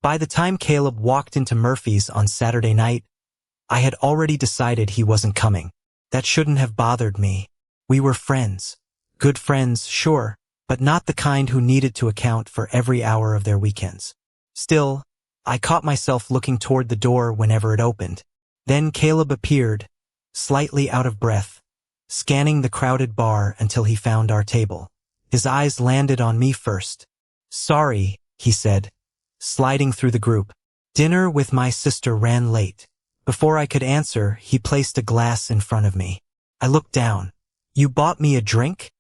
By the time Caleb walked into Murphy's on Saturday night, I had already decided he wasn't coming. That shouldn't have bothered me. We were friends. Good friends, sure, but not the kind who needed to account for every hour of their weekends. Still, I caught myself looking toward the door whenever it opened. Then Caleb appeared, slightly out of breath, scanning the crowded bar until he found our table. His eyes landed on me first. "Sorry," he said, sliding through the group. "Dinner with my sister ran late." Before I could answer, he placed a glass in front of me. I looked down. "You bought me a drink?"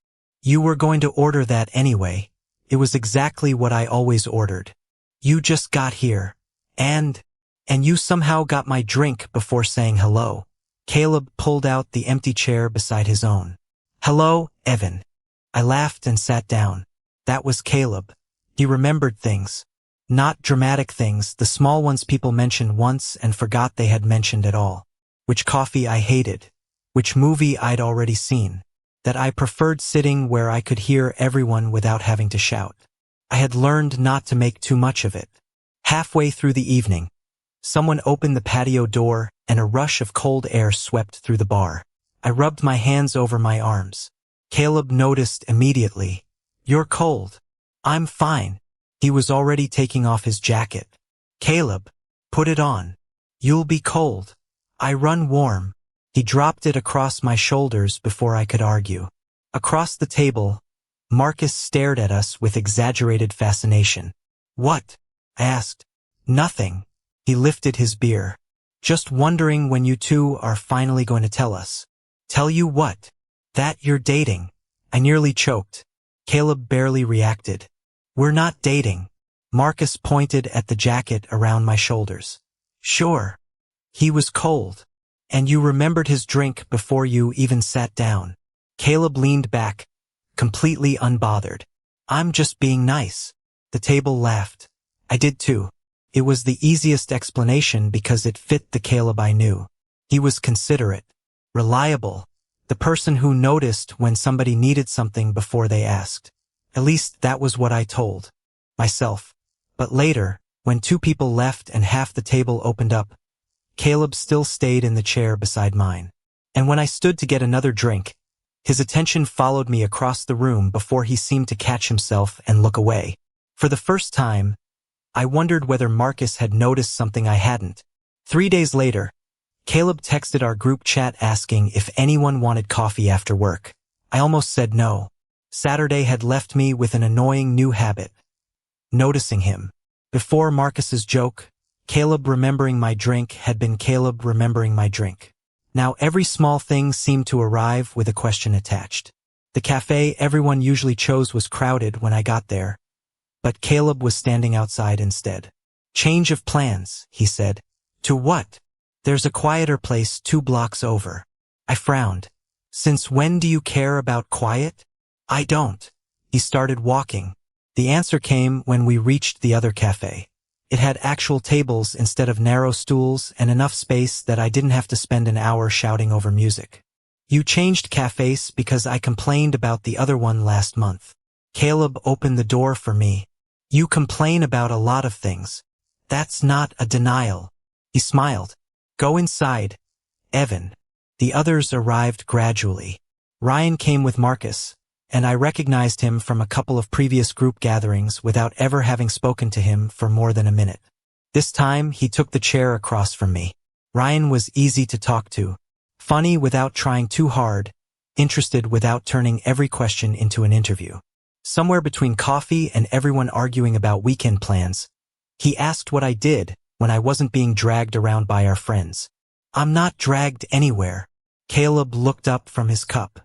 "You were going to order that anyway. It was exactly what I always ordered. You just got here. And you somehow got my drink before saying hello." Caleb pulled out the empty chair beside his own. "Hello, Evan." I laughed and sat down. That was Caleb. He remembered things. Not dramatic things, the small ones people mentioned once and forgot they had mentioned at all. Which coffee I hated. Which movie I'd already seen. That I preferred sitting where I could hear everyone without having to shout. I had learned not to make too much of it. Halfway through the evening, someone opened the patio door and a rush of cold air swept through the bar. I rubbed my hands over my arms. Caleb noticed immediately. "You're cold." "I'm fine." He was already taking off his jacket. "Caleb, put it on. You'll be cold." "I run warm." He dropped it across my shoulders before I could argue. Across the table, Marcus stared at us with exaggerated fascination. "What?" I asked. "Nothing." He lifted his beer. "Just wondering when you two are finally going to tell us." "Tell you what?" "That you're dating." I nearly choked. Caleb barely reacted. "We're not dating." Marcus pointed at the jacket around my shoulders. "Sure." He was cold. "And you remembered his drink before you even sat down." Caleb leaned back, completely unbothered. "I'm just being nice." The table laughed. I did too. It was the easiest explanation because it fit the Caleb I knew. He was considerate, reliable, the person who noticed when somebody needed something before they asked. At least that was what I told myself. But later, when two people left and half the table opened up, Caleb still stayed in the chair beside mine. And when I stood to get another drink, his attention followed me across the room before he seemed to catch himself and look away. For the first time, I wondered whether Marcus had noticed something I hadn't. 3 days later, Caleb texted our group chat asking if anyone wanted coffee after work. I almost said no. Saturday had left me with an annoying new habit. Noticing him. Before Marcus's joke, Caleb remembering my drink had been Caleb remembering my drink. Now every small thing seemed to arrive with a question attached. The cafe everyone usually chose was crowded when I got there, but Caleb was standing outside instead. "Change of plans," he said. "To what?" "There's a quieter place 2 blocks over." I frowned. "Since when do you care about quiet?" "I don't." He started walking. The answer came when we reached the other cafe. It had actual tables instead of narrow stools and enough space that I didn't have to spend an hour shouting over music. "You changed cafes because I complained about the other one last month." Caleb opened the door for me. "You complain about a lot of things. That's not a denial." He smiled. "Go inside, Evan." The others arrived gradually. Ryan came with Marcus, and I recognized him from a couple of previous group gatherings without ever having spoken to him for more than a minute. This time, he took the chair across from me. Ryan was easy to talk to, funny without trying too hard, interested without turning every question into an interview. Somewhere between coffee and everyone arguing about weekend plans, he asked what I did when I wasn't being dragged around by our friends. "I'm not dragged anywhere." Caleb looked up from his cup.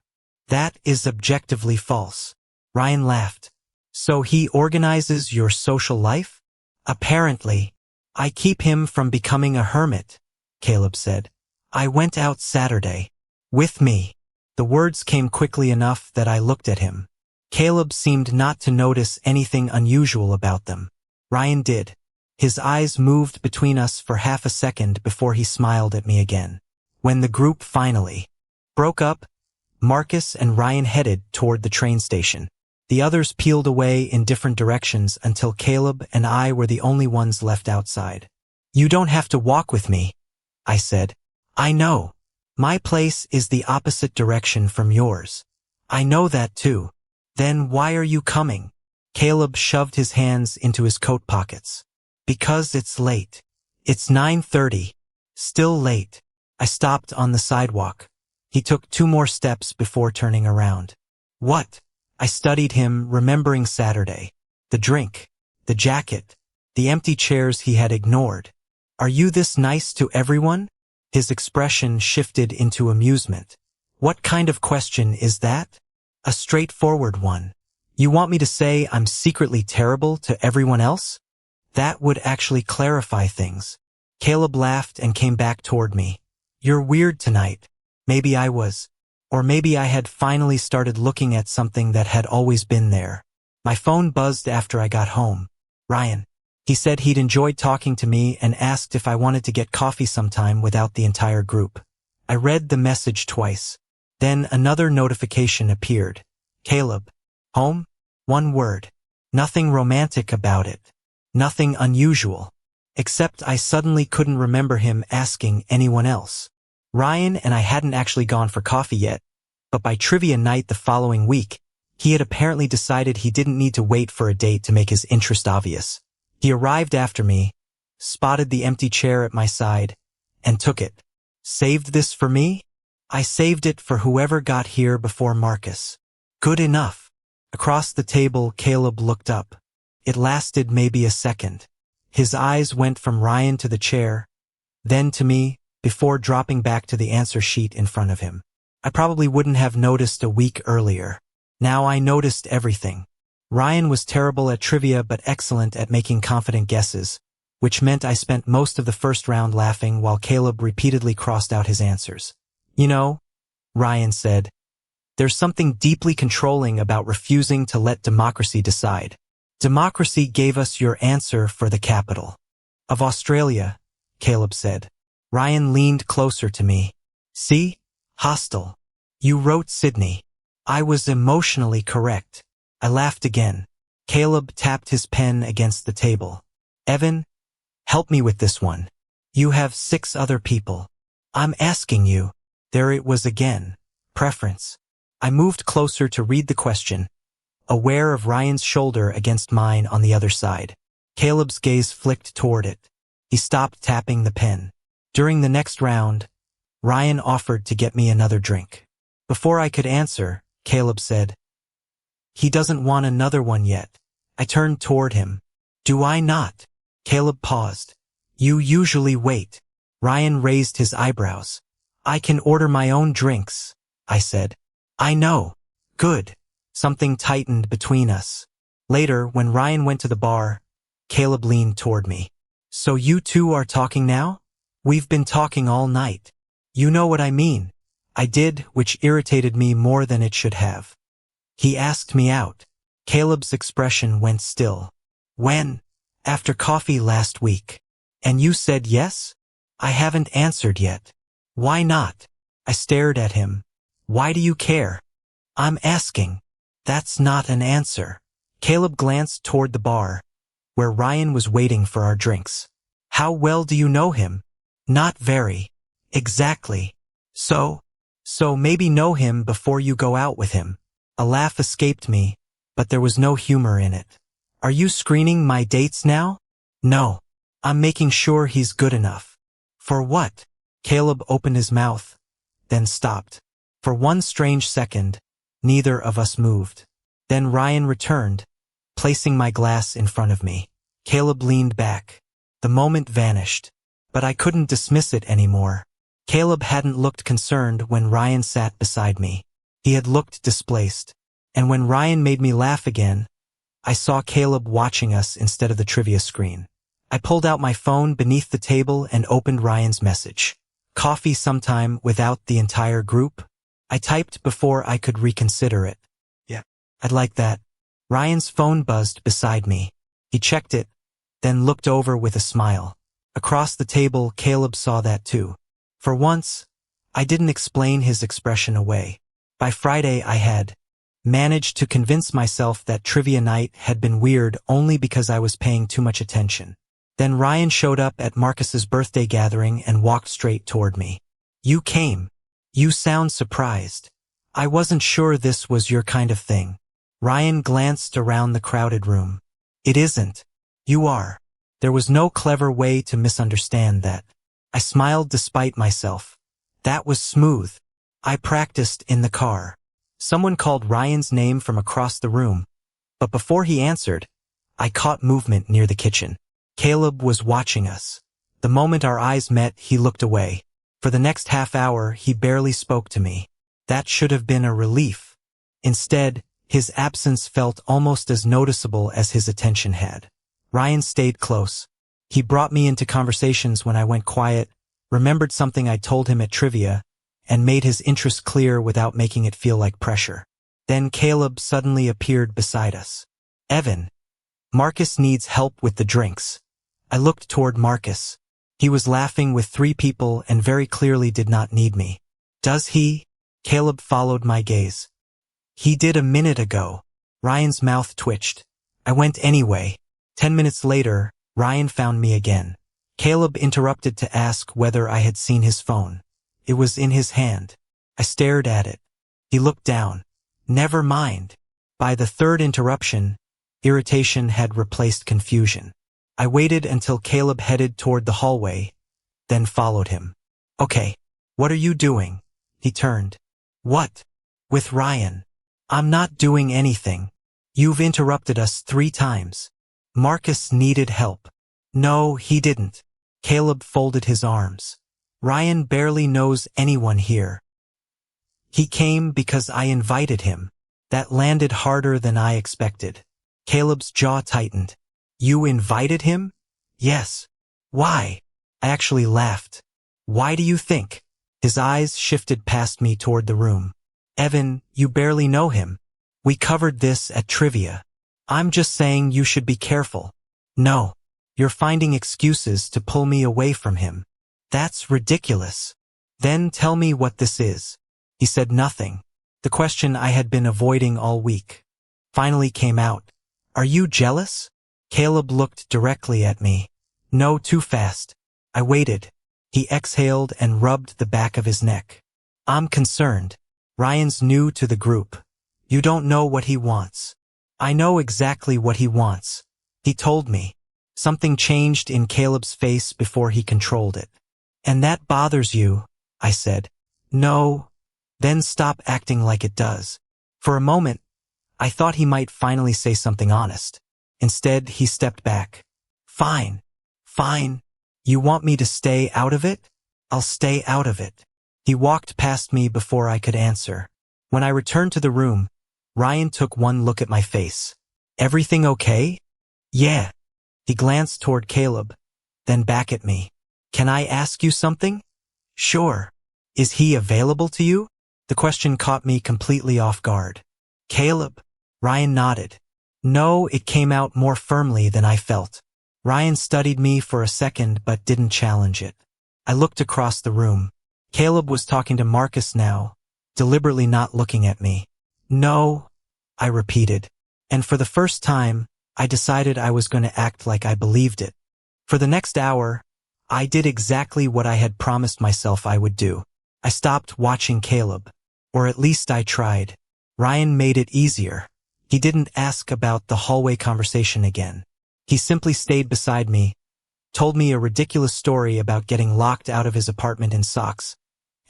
"That is objectively false." Ryan laughed. "So he organizes your social life?" "Apparently. I keep him from becoming a hermit," Caleb said. "I went out Saturday. With me." The words came quickly enough that I looked at him. Caleb seemed not to notice anything unusual about them. Ryan did. His eyes moved between us for half a second before he smiled at me again. When the group finally broke up, Marcus and Ryan headed toward the train station. The others peeled away in different directions until Caleb and I were the only ones left outside. "You don't have to walk with me," I said. "I know. My place is the opposite direction from yours. I know that too." "Then why are you coming?" Caleb shoved his hands into his coat pockets. "Because it's late. It's 9:30. Still late." I stopped on the sidewalk. He took 2 more steps before turning around. "What?" I studied him, remembering Saturday. The drink, the jacket, the empty chairs he had ignored. "Are you this nice to everyone?" His expression shifted into amusement. "What kind of question is that?" "A straightforward one. You want me to say I'm secretly terrible to everyone else?" "That would actually clarify things." Caleb laughed and came back toward me. "You're weird tonight." Maybe I was. Or maybe I had finally started looking at something that had always been there. My phone buzzed after I got home. Ryan. He said he'd enjoyed talking to me and asked if I wanted to get coffee sometime without the entire group. I read the message twice. Then another notification appeared. "Caleb. Home?" 1 word. Nothing romantic about it. Nothing unusual. Except I suddenly couldn't remember him asking anyone else. Ryan and I hadn't actually gone for coffee yet, but by trivia night the following week, he had apparently decided he didn't need to wait for a date to make his interest obvious. He arrived after me, spotted the empty chair at my side, and took it. "Saved this for me?" "I saved it for whoever got here before Marcus." "Good enough." Across the table, Caleb looked up. It lasted maybe a second. His eyes went from Ryan to the chair, then to me, before dropping back to the answer sheet in front of him. I probably wouldn't have noticed a week earlier. Now I noticed everything. Ryan was terrible at trivia but excellent at making confident guesses, which meant I spent most of the first round laughing while Caleb repeatedly crossed out his answers. "You know," Ryan said, "there's something deeply controlling about refusing to let democracy decide. Democracy gave us your answer for the capital of Australia," Caleb said. Ryan leaned closer to me. "See? Hostile. You wrote Sydney." I was emotionally correct. I laughed again. Caleb tapped his pen against the table. "Evan, help me with this one. You have 6 other people. I'm asking you." There it was again. Preference. I moved closer to read the question, aware of Ryan's shoulder against mine on the other side. Caleb's gaze flicked toward it. He stopped tapping the pen. During the next round, Ryan offered to get me another drink. Before I could answer, Caleb said, "He doesn't want another one yet." I turned toward him. "Do I not?" Caleb paused. "You usually wait." Ryan raised his eyebrows. "I can order my own drinks," I said. "I know." "Good." Something tightened between us. Later, when Ryan went to the bar, Caleb leaned toward me. "So you two are talking now?" "We've been talking all night." "You know what I mean." I did, which irritated me more than it should have. "He asked me out." Caleb's expression went still. "When?" "After coffee last week." "And you said yes?" "I haven't answered yet." "Why not?" I stared at him. "Why do you care?" "I'm asking." "That's not an answer." Caleb glanced toward the bar, where Ryan was waiting for our drinks. "How well do you know him?" "Not very." "Exactly. So maybe know him before you go out with him." A laugh escaped me, but there was no humor in it. "Are you screening my dates now?" "No. I'm making sure he's good enough." "For what?" Caleb opened his mouth, then stopped. For one strange second, neither of us moved. Then Ryan returned, placing my glass in front of me. Caleb leaned back. The moment vanished, but I couldn't dismiss it anymore. Caleb hadn't looked concerned when Ryan sat beside me. He had looked displaced. And when Ryan made me laugh again, I saw Caleb watching us instead of the trivia screen. I pulled out my phone beneath the table and opened Ryan's message. "Coffee sometime without the entire group?" I typed before I could reconsider it. "Yeah, I'd like that." Ryan's phone buzzed beside me. He checked it, then looked over with a smile. Across the table, Caleb saw that too. For once, I didn't explain his expression away. By Friday I had Managed to convince myself that trivia night had been weird only because I was paying too much attention. Then Ryan showed up at Marcus's birthday gathering and walked straight toward me. You came. You sound surprised. I wasn't sure this was your kind of thing. Ryan glanced around the crowded room. It isn't. You are. There was no clever way to misunderstand that. I smiled despite myself. That was smooth. I practiced in the car. Someone called Ryan's name from across the room, but before he answered, I caught movement near the kitchen. Caleb was watching us. The moment our eyes met, he looked away. For the next half hour, he barely spoke to me. That should have been a relief. Instead, his absence felt almost as noticeable as his attention had. Ryan stayed close. He brought me into conversations when I went quiet, remembered something I told him at trivia, and made his interest clear without making it feel like pressure. Then Caleb suddenly appeared beside us. Evan. Marcus needs help with the drinks. I looked toward Marcus. He was laughing with 3 people and very clearly did not need me. Does he? Caleb followed my gaze. He did a minute ago. Ryan's mouth twitched. I went anyway. 10 minutes later, Ryan found me again. Caleb interrupted to ask whether I had seen his phone. It was in his hand. I stared at it. He looked down. Never mind. By the 3rd interruption, irritation had replaced confusion. I waited until Caleb headed toward the hallway, then followed him. Okay, what are you doing? He turned. What? With Ryan. I'm not doing anything. You've interrupted us 3 times. Marcus needed help. No, he didn't. Caleb folded his arms. Ryan barely knows anyone here. He came because I invited him. That landed harder than I expected. Caleb's jaw tightened. You invited him? Yes. Why? I actually laughed. Why do you think? His eyes shifted past me toward the room. Evan, you barely know him. We covered this at trivia. I'm just saying you should be careful. No. You're finding excuses to pull me away from him. That's ridiculous. Then tell me what this is. He said nothing. The question I had been avoiding all week finally came out. Are you jealous? Caleb looked directly at me. No, too fast. I waited. He exhaled and rubbed the back of his neck. I'm concerned. Ryan's new to the group. You don't know what he wants. I know exactly what he wants. He told me. Something changed in Caleb's face before he controlled it. And that bothers you, I said. No. Then stop acting like it does. For a moment, I thought he might finally say something honest. Instead, he stepped back. Fine. Fine. You want me to stay out of it? I'll stay out of it. He walked past me before I could answer. When I returned to the room, Ryan took one look at my face. Everything okay? Yeah. He glanced toward Caleb, then back at me. Can I ask you something? Sure. Is he available to you? The question caught me completely off guard. Caleb? Ryan nodded. No, it came out more firmly than I felt. Ryan studied me for a second but didn't challenge it. I looked across the room. Caleb was talking to Marcus now, deliberately not looking at me. No, I repeated. And for the first time, I decided I was going to act like I believed it. For the next hour, I did exactly what I had promised myself I would do. I stopped watching Caleb. Or at least I tried. Ryan made it easier. He didn't ask about the hallway conversation again. He simply stayed beside me, told me a ridiculous story about getting locked out of his apartment in socks,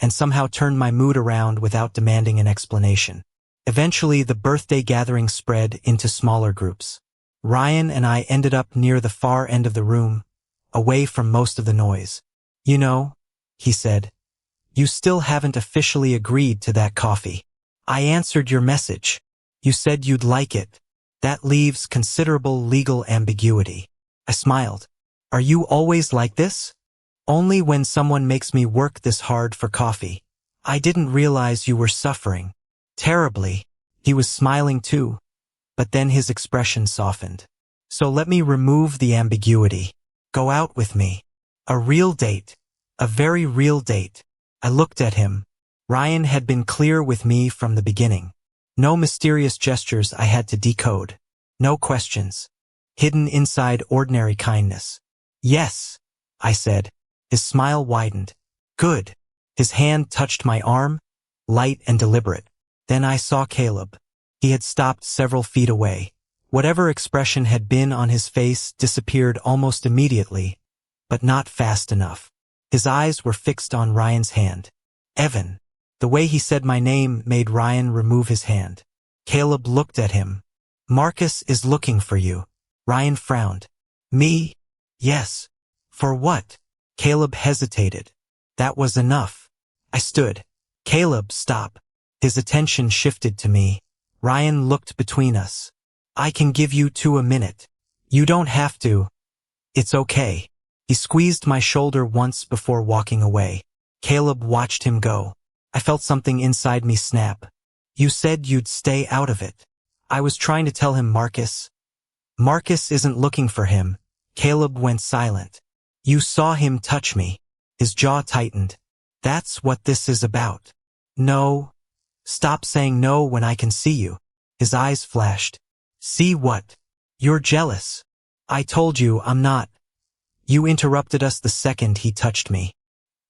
and somehow turned my mood around without demanding an explanation. Eventually, the birthday gathering spread into smaller groups. Ryan and I ended up near the far end of the room, away from most of the noise. You know, he said, you still haven't officially agreed to that coffee. I answered your message. You said you'd like it. That leaves considerable legal ambiguity. I smiled. Are you always like this? Only when someone makes me work this hard for coffee. I didn't realize you were suffering. Terribly. He was smiling too, but then his expression softened. So let me remove the ambiguity. Go out with me. A real date. A very real date. I looked at him. Ryan had been clear with me from the beginning. No mysterious gestures I had to decode. No questions. Hidden inside ordinary kindness. Yes, I said. His smile widened. Good. His hand touched my arm, light and deliberate. Then I saw Caleb. He had stopped several feet away. Whatever expression had been on his face disappeared almost immediately, but not fast enough. His eyes were fixed on Ryan's hand. Evan. The way he said my name made Ryan remove his hand. Caleb looked at him. Marcus is looking for you. Ryan frowned. Me? Yes. For what? Caleb hesitated. That was enough. I stood. Caleb, stop. His attention shifted to me. Ryan looked between us. I can give you 2 a minute. You don't have to. It's okay. He squeezed my shoulder once before walking away. Caleb watched him go. I felt something inside me snap. You said you'd stay out of it. I was trying to tell him Marcus. Marcus isn't looking for him. Caleb went silent. You saw him touch me. His jaw tightened. That's what this is about. No. Stop saying no when I can see you. His eyes flashed. See what? You're jealous. I told you I'm not. You interrupted us the second he touched me.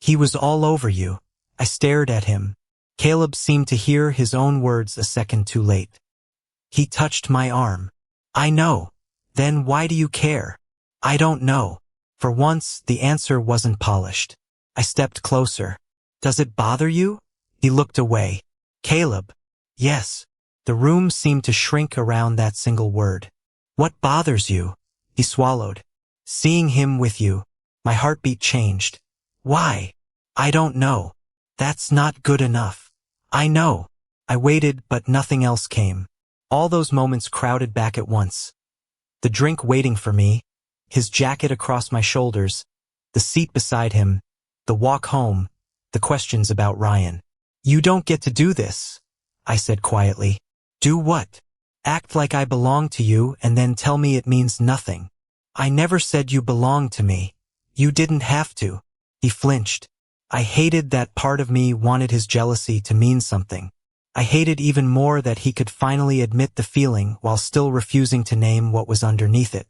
He was all over you. I stared at him. Caleb seemed to hear his own words a second too late. He touched my arm. I know. Then why do you care? I don't know. For once, the answer wasn't polished. I stepped closer. Does it bother you? He looked away. Caleb. Yes. The room seemed to shrink around that single word. What bothers you? He swallowed. Seeing him with you. My heartbeat changed. Why? I don't know. That's not good enough. I know. I waited, but nothing else came. All those moments crowded back at once. The drink waiting for me, his jacket across my shoulders, the seat beside him, the walk home, the questions about Ryan. You don't get to do this, I said quietly. Do what? Act like I belong to you and then tell me it means nothing. I never said you belonged to me. You didn't have to. He flinched. I hated that part of me wanted his jealousy to mean something. I hated even more that he could finally admit the feeling while still refusing to name what was underneath it.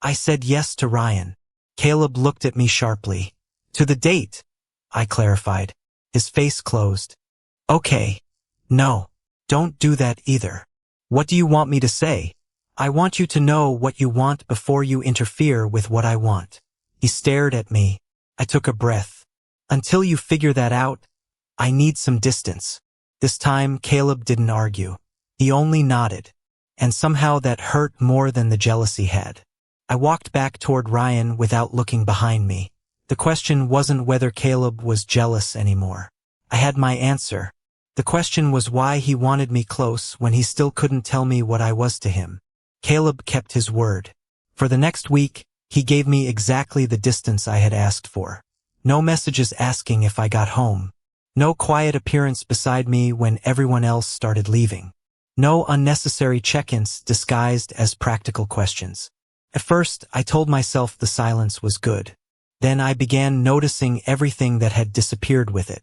I said yes to Ryan. Caleb looked at me sharply. To the date, I clarified. His face closed. Okay. No. Don't do that either. What do you want me to say? I want you to know what you want before you interfere with what I want. He stared at me. I took a breath. Until you figure that out, I need some distance. This time, Caleb didn't argue. He only nodded. And somehow that hurt more than the jealousy had. I walked back toward Ryan without looking behind me. The question wasn't whether Caleb was jealous anymore. I had my answer. The question was why he wanted me close when he still couldn't tell me what I was to him. Caleb kept his word. For the next week, he gave me exactly the distance I had asked for. No messages asking if I got home. No quiet appearance beside me when everyone else started leaving. No unnecessary check-ins disguised as practical questions. At first, I told myself the silence was good. Then I began noticing everything that had disappeared with it.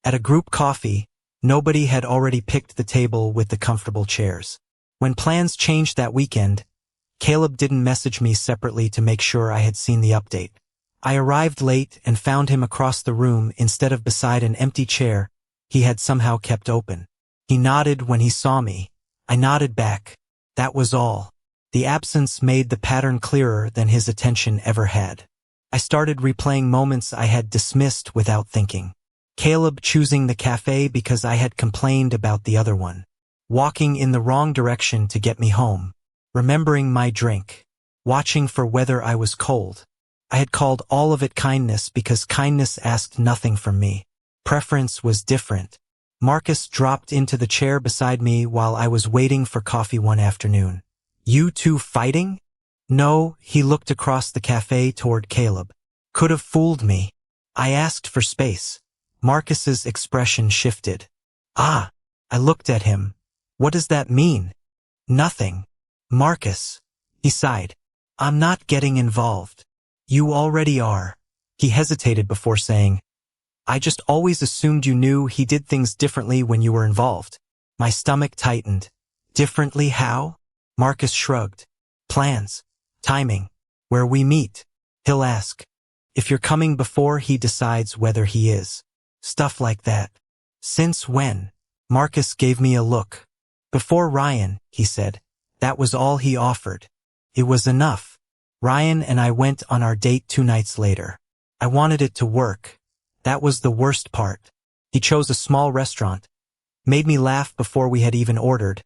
At a group coffee, nobody had already picked the table with the comfortable chairs. When plans changed that weekend, Caleb didn't message me separately to make sure I had seen the update. I arrived late and found him across the room instead of beside an empty chair he had somehow kept open. He nodded when he saw me. I nodded back. That was all. The absence made the pattern clearer than his attention ever had. I started replaying moments I had dismissed without thinking. Caleb choosing the cafe because I had complained about the other one. Walking in the wrong direction to get me home. Remembering my drink. Watching for whether I was cold. I had called all of it kindness because kindness asked nothing from me. Preference was different. Marcus dropped into the chair beside me while I was waiting for coffee one afternoon. You two fighting? No, he looked across the cafe toward Caleb. Could have fooled me. I asked for space. Marcus's expression shifted. Ah, I looked at him. What does that mean? Nothing. Marcus. He sighed. I'm not getting involved. You already are. He hesitated before saying, I just always assumed you knew he did things differently when you were involved. My stomach tightened. Differently how? Marcus shrugged. Plans. Timing. Where we meet. He'll ask. If you're coming before he decides whether he is. Stuff like that. Since when? Marcus gave me a look. Before Ryan, he said. That was all he offered. It was enough. Ryan and I went on our date 2 nights later. I wanted it to work. That was the worst part. He chose a small restaurant, made me laugh before we had even ordered,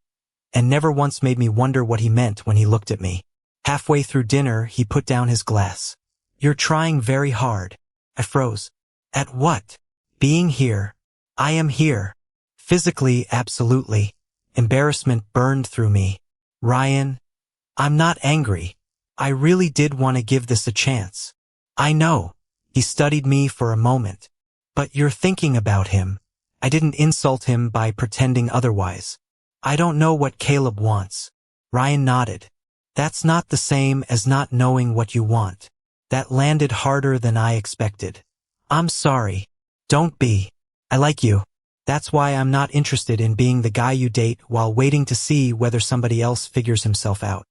and never once made me wonder what he meant when he looked at me. Halfway through dinner, he put down his glass. You're trying very hard. I froze. At what? Being here. I am here. Physically, absolutely. Embarrassment burned through me. Ryan, I'm not angry. I really did want to give this a chance. I know. He studied me for a moment. But you're thinking about him. I didn't insult him by pretending otherwise. I don't know what Caleb wants. Ryan nodded. That's not the same as not knowing what you want. That landed harder than I expected. I'm sorry. Don't be. I like you. That's why I'm not interested in being the guy you date while waiting to see whether somebody else figures himself out.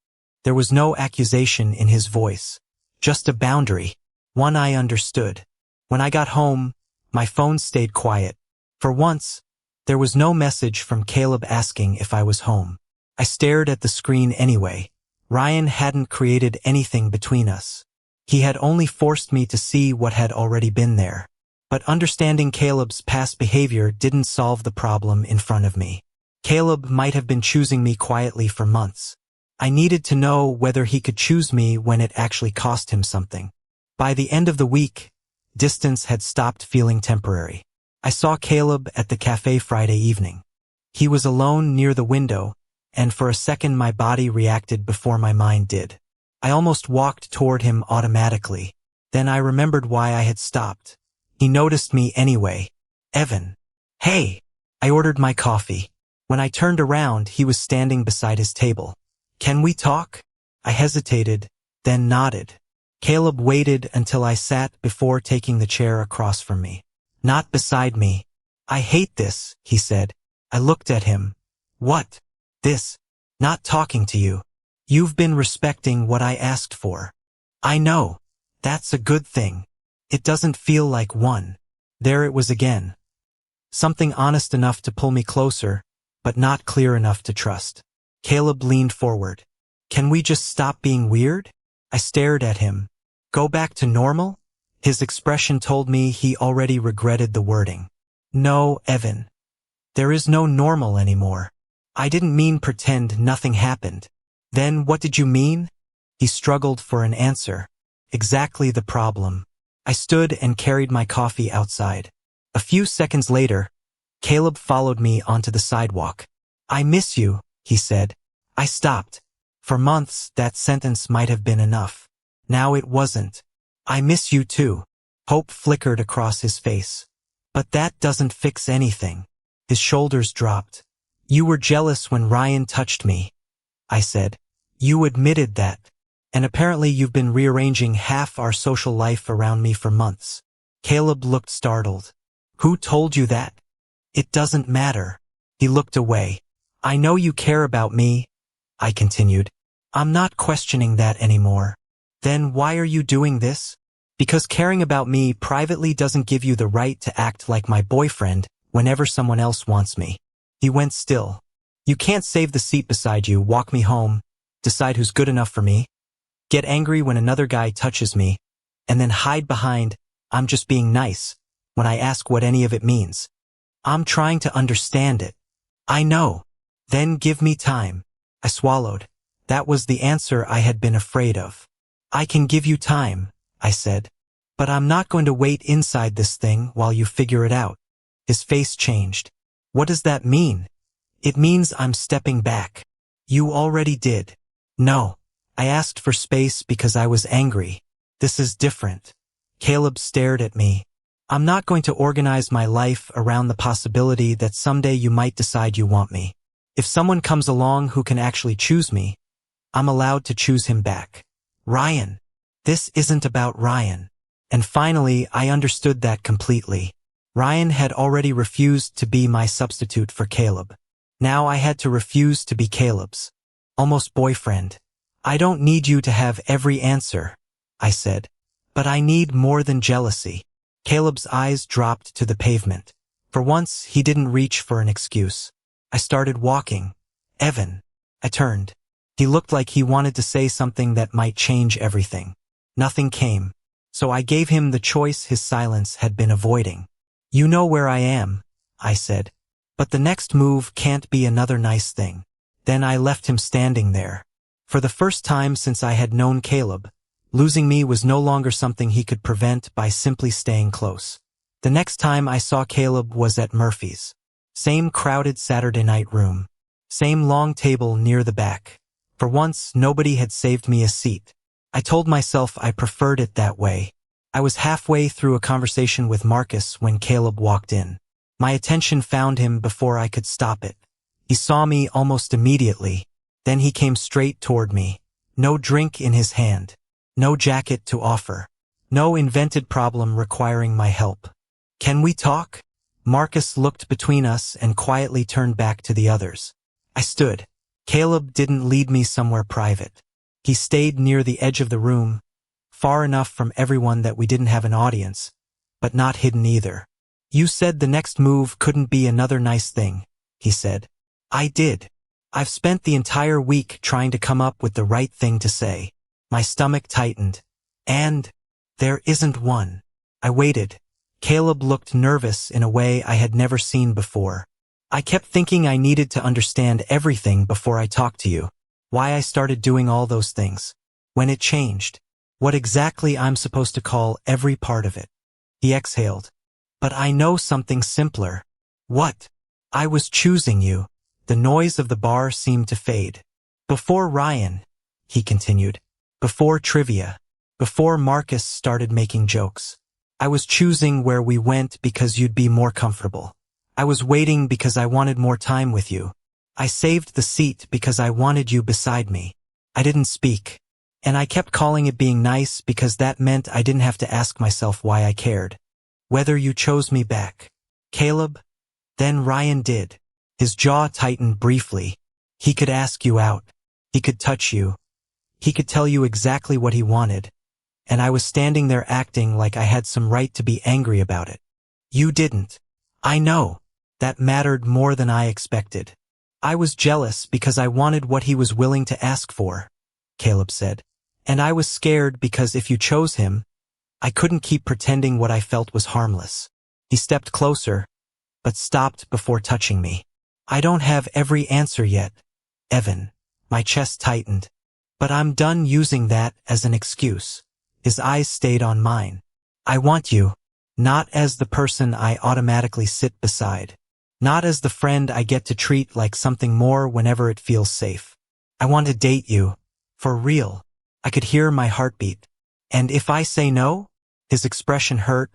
There was no accusation in his voice. Just a boundary. One I understood. When I got home, my phone stayed quiet. For once, there was no message from Caleb asking if I was home. I stared at the screen anyway. Ryan hadn't created anything between us. He had only forced me to see what had already been there. But understanding Caleb's past behavior didn't solve the problem in front of me. Caleb might have been choosing me quietly for months. I needed to know whether he could choose me when it actually cost him something. By the end of the week, distance had stopped feeling temporary. I saw Caleb at the cafe Friday evening. He was alone near the window, and for a second my body reacted before my mind did. I almost walked toward him automatically. Then I remembered why I had stopped. He noticed me anyway. Evan. Hey! I ordered my coffee. When I turned around, he was standing beside his table. Can we talk? I hesitated, then nodded. Caleb waited until I sat before taking the chair across from me. Not beside me. I hate this, he said. I looked at him. What? This. Not talking to you. You've been respecting what I asked for. I know. That's a good thing. It doesn't feel like one. There it was again. Something honest enough to pull me closer, but not clear enough to trust. Caleb leaned forward. Can we just stop being weird? I stared at him. Go back to normal? His expression told me he already regretted the wording. No, Evan. There is no normal anymore. I didn't mean pretend nothing happened. Then what did you mean? He struggled for an answer. Exactly the problem. I stood and carried my coffee outside. A few seconds later, Caleb followed me onto the sidewalk. I miss you, he said. I stopped. For months, that sentence might have been enough. Now it wasn't. I miss you too. Hope flickered across his face. But that doesn't fix anything. His shoulders dropped. You were jealous when Ryan touched me, I said. You admitted that. And apparently you've been rearranging half our social life around me for months. Caleb looked startled. Who told you that? It doesn't matter. He looked away. I know you care about me, I continued. I'm not questioning that anymore. Then why are you doing this? Because caring about me privately doesn't give you the right to act like my boyfriend whenever someone else wants me. He went still. You can't save the seat beside you, walk me home, decide who's good enough for me, get angry when another guy touches me, and then hide behind, I'm just being nice, when I ask what any of it means. I'm trying to understand it. I know. Then give me time. I swallowed. That was the answer I had been afraid of. I can give you time, I said. But I'm not going to wait inside this thing while you figure it out. His face changed. What does that mean? It means I'm stepping back. You already did. No. I asked for space because I was angry. This is different. Caleb stared at me. I'm not going to organize my life around the possibility that someday you might decide you want me. If someone comes along who can actually choose me, I'm allowed to choose him back. Ryan. This isn't about Ryan. And finally, I understood that completely. Ryan had already refused to be my substitute for Caleb. Now I had to refuse to be Caleb's almost boyfriend. I don't need you to have every answer, I said. But I need more than jealousy. Caleb's eyes dropped to the pavement. For once, he didn't reach for an excuse. I started walking. Evan. I turned. He looked like he wanted to say something that might change everything. Nothing came. So I gave him the choice his silence had been avoiding. You know where I am, I said. But the next move can't be another nice thing. Then I left him standing there. For the first time since I had known Caleb, losing me was no longer something he could prevent by simply staying close. The next time I saw Caleb was at Murphy's. Same crowded Saturday night room. Same long table near the back. For once, nobody had saved me a seat. I told myself I preferred it that way. I was halfway through a conversation with Marcus when Caleb walked in. My attention found him before I could stop it. He saw me almost immediately. Then he came straight toward me. No drink in his hand. No jacket to offer. No invented problem requiring my help. Can we talk? Marcus looked between us and quietly turned back to the others. I stood. Caleb didn't lead me somewhere private. He stayed near the edge of the room, far enough from everyone that we didn't have an audience, but not hidden either. You said the next move couldn't be another nice thing, he said. I did. I've spent the entire week trying to come up with the right thing to say. My stomach tightened. And there isn't one. I waited. Caleb looked nervous in a way I had never seen before. I kept thinking I needed to understand everything before I talked to you. Why I started doing all those things. When it changed. What exactly I'm supposed to call every part of it. He exhaled. But I know something simpler. What? I was choosing you. The noise of the bar seemed to fade. Before Ryan, he continued. Before trivia. Before Marcus started making jokes. I was choosing where we went because you'd be more comfortable. I was waiting because I wanted more time with you. I saved the seat because I wanted you beside me. I didn't speak. And I kept calling it being nice because that meant I didn't have to ask myself why I cared. Whether you chose me back. Caleb? Then Ryan did. His jaw tightened briefly. He could ask you out. He could touch you. He could tell you exactly what he wanted. And I was standing there acting like I had some right to be angry about it. You didn't. I know. That mattered more than I expected. I was jealous because I wanted what he was willing to ask for, Caleb said. And I was scared because if you chose him, I couldn't keep pretending what I felt was harmless. He stepped closer, but stopped before touching me. I don't have every answer yet, Evan. My chest tightened. But I'm done using that as an excuse. His eyes stayed on mine. I want you, not as the person I automatically sit beside. Not as the friend I get to treat like something more whenever it feels safe. I want to date you. For real. I could hear my heartbeat. And if I say no? His expression hurt,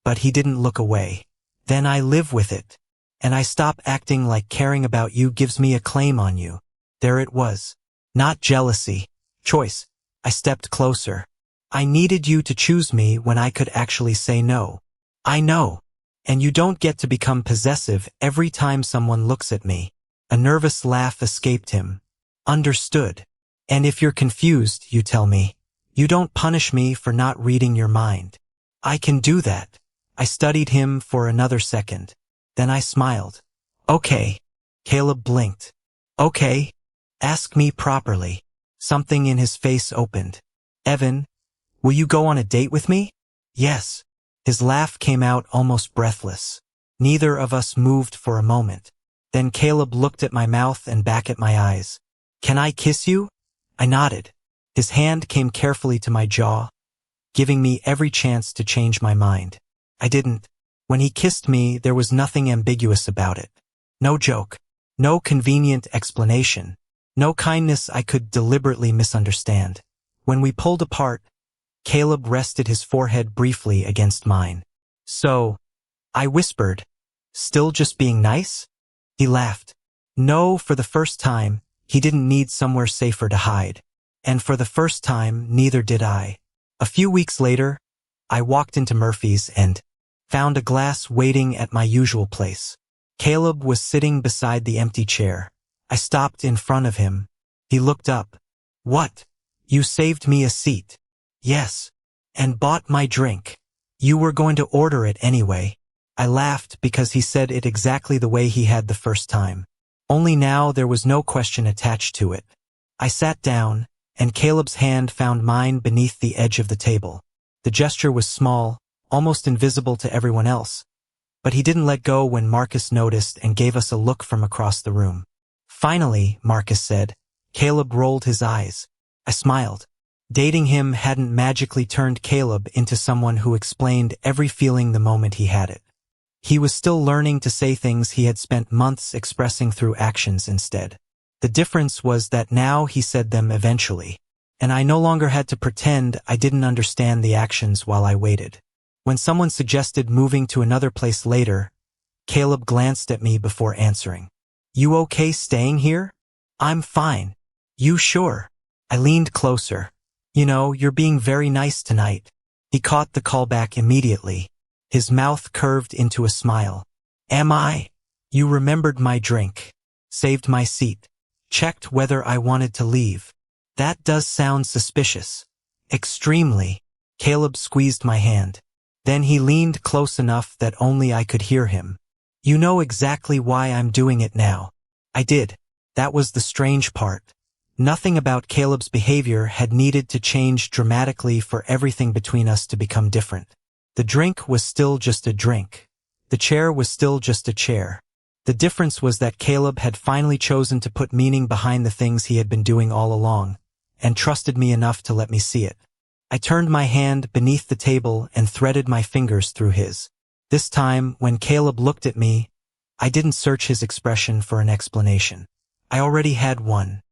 but he didn't look away. Then I live with it. And I stop acting like caring about you gives me a claim on you. There it was. Not jealousy. Choice. I stepped closer. I needed you to choose me when I could actually say no. I know. And you don't get to become possessive every time someone looks at me. A nervous laugh escaped him. Understood. And if you're confused, you tell me. You don't punish me for not reading your mind. I can do that. I studied him for another second. Then I smiled. Okay. Caleb blinked. Okay. Ask me properly. Something in his face opened. Evan, will you go on a date with me? Yes. His laugh came out almost breathless. Neither of us moved for a moment. Then Caleb looked at my mouth and back at my eyes. Can I kiss you? I nodded. His hand came carefully to my jaw, giving me every chance to change my mind. I didn't. When he kissed me, there was nothing ambiguous about it. No joke. No convenient explanation. No kindness I could deliberately misunderstand. When we pulled apart, Caleb rested his forehead briefly against mine. So, I whispered, still just being nice? He laughed. No, for the first time, he didn't need somewhere safer to hide. And for the first time, neither did I. A few weeks later, I walked into Murphy's and found a glass waiting at my usual place. Caleb was sitting beside the empty chair. I stopped in front of him. He looked up. "What? You saved me a seat." "Yes. And bought my drink. You were going to order it anyway." I laughed because he said it exactly the way he had the first time. Only now there was no question attached to it. I sat down, and Caleb's hand found mine beneath the edge of the table. The gesture was small, almost invisible to everyone else, but he didn't let go when Marcus noticed and gave us a look from across the room. "Finally," Marcus said. Caleb rolled his eyes. I smiled. Dating him hadn't magically turned Caleb into someone who explained every feeling the moment he had it. He was still learning to say things he had spent months expressing through actions instead. The difference was that now he said them eventually, and I no longer had to pretend I didn't understand the actions while I waited. When someone suggested moving to another place later, Caleb glanced at me before answering. "You okay staying here?" "I'm fine. You sure?" I leaned closer. "You know, you're being very nice tonight." He caught the callback immediately. His mouth curved into a smile. "Am I? You remembered my drink. Saved my seat. Checked whether I wanted to leave. That does sound suspicious." "Extremely." Caleb squeezed my hand. Then he leaned close enough that only I could hear him. "You know exactly why I'm doing it now." I did. That was the strange part. Nothing about Caleb's behavior had needed to change dramatically for everything between us to become different. The drink was still just a drink. The chair was still just a chair. The difference was that Caleb had finally chosen to put meaning behind the things he had been doing all along, and trusted me enough to let me see it. I turned my hand beneath the table and threaded my fingers through his. This time, when Caleb looked at me, I didn't search his expression for an explanation. I already had one.